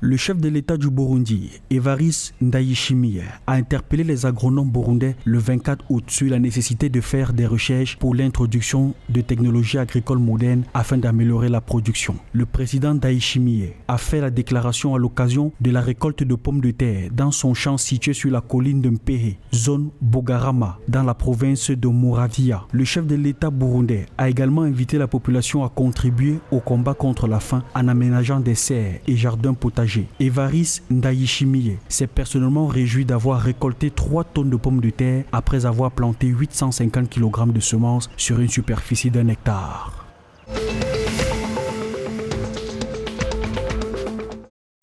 Le chef de l'État du Burundi, Evariste Ndayishimiye, a interpellé les agronomes burundais le 24 août sur la nécessité de faire des recherches pour l'introduction de technologies agricoles modernes afin d'améliorer la production. Le président Ndayishimiye a fait la déclaration à l'occasion de la récolte de pommes de terre dans son champ situé sur la colline de Mpehe, zone Bugarama, dans la province de Muravia. Le chef de l'État burundais a également invité la population à contribuer au combat contre la faim en aménageant des serres et jardins potagers. Evariste Ndayishimiye s'est personnellement réjoui d'avoir récolté 3 tonnes de pommes de terre après avoir planté 850 kg de semences sur une superficie d'1 hectare.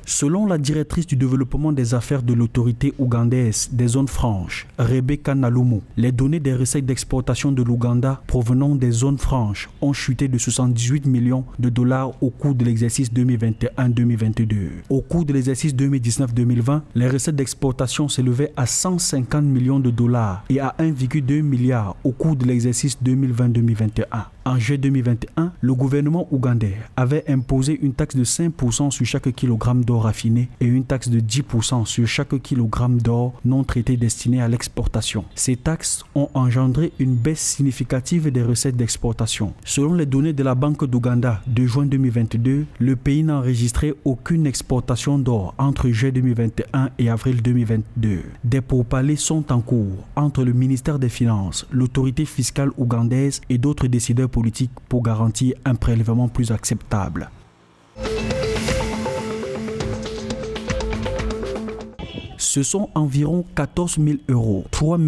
Selon la directrice du développement des affaires de l'autorité ougandaise des zones franches, Rebecca Nalumu, les données des recettes d'exportation de l'Ouganda provenant des zones franches ont chuté de 78 millions de dollars au cours de l'exercice 2021-2022. Au cours de l'exercice 2019-2020, les recettes d'exportation s'élevaient à 150 millions de dollars et à 1,2 milliard au cours de l'exercice 2020-2021. En juillet 2021, le gouvernement ougandais avait imposé une taxe de 5% sur chaque kilogramme d'or raffiné et une taxe de 10% sur chaque kilogramme d'or non traité destiné à l'exportation. Ces taxes ont engendré une baisse significative des recettes d'exportation. Selon les données de la Banque d'Ouganda de juin 2022, le pays n'a enregistré aucune exportation d'or entre juillet 2021 et avril 2022. Des pourparlers sont en cours entre le ministère des Finances, l'autorité fiscale ougandaise et d'autres décideurs politiques pour garantir un prélèvement plus acceptable. Ce sont environ 14 000 euros, 3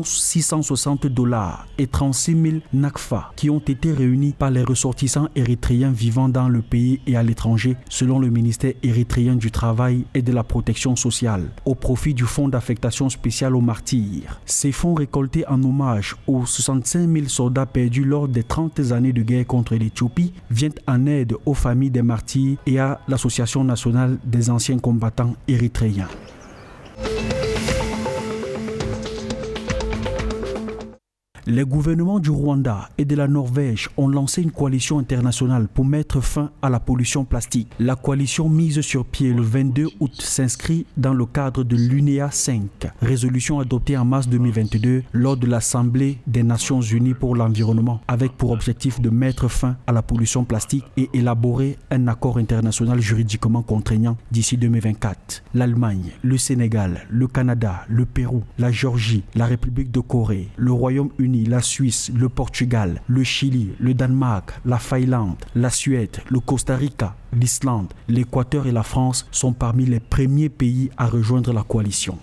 660 dollars et 36 000 NACFA qui ont été réunis par les ressortissants érythréens vivant dans le pays et à l'étranger, selon le ministère érythréen du Travail et de la Protection sociale, au profit du Fonds d'affectation spéciale aux martyrs. Ces fonds récoltés en hommage aux 65 000 soldats perdus lors des 30 années de guerre contre l'Éthiopie viennent en aide aux familles des martyrs et à l'Association nationale des anciens combattants érythréens. Les gouvernements du Rwanda et de la Norvège ont lancé une coalition internationale pour mettre fin à la pollution plastique. La coalition mise sur pied le 22 août s'inscrit dans le cadre de l'UNEA 5, résolution adoptée en mars 2022 lors de l'Assemblée des Nations Unies pour l'environnement, avec pour objectif de mettre fin à la pollution plastique et élaborer un accord international juridiquement contraignant d'ici 2024. L'Allemagne, le Sénégal, le Canada, le Pérou, la Géorgie, la République de Corée, le Royaume-Uni, la Suisse, le Portugal, le Chili, le Danemark, la Finlande, la Suède, le Costa Rica, l'Islande, l'Équateur et la France sont parmi les premiers pays à rejoindre la coalition.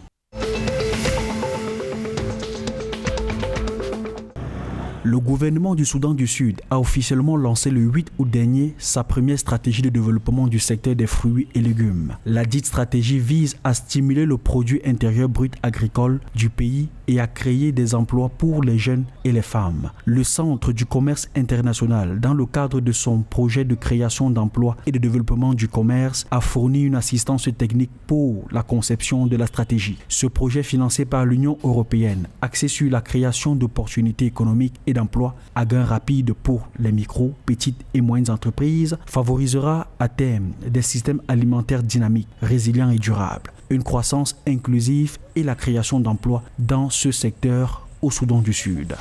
Le gouvernement du Soudan du Sud a officiellement lancé le 8 août dernier sa première stratégie de développement du secteur des fruits et légumes. La dite stratégie vise à stimuler le produit intérieur brut agricole du pays et à créer des emplois pour les jeunes et les femmes. Le Centre du commerce international, dans le cadre de son projet de création d'emplois et de développement du commerce, a fourni une assistance technique pour la conception de la stratégie. Ce projet financé par l'Union européenne, axé sur la création d'opportunités économiques et d'emplois à gain rapide pour les micro, petites et moyennes entreprises, favorisera à terme des systèmes alimentaires dynamiques, résilients et durables, une croissance inclusive et la création d'emplois dans ce secteur au Soudan du Sud.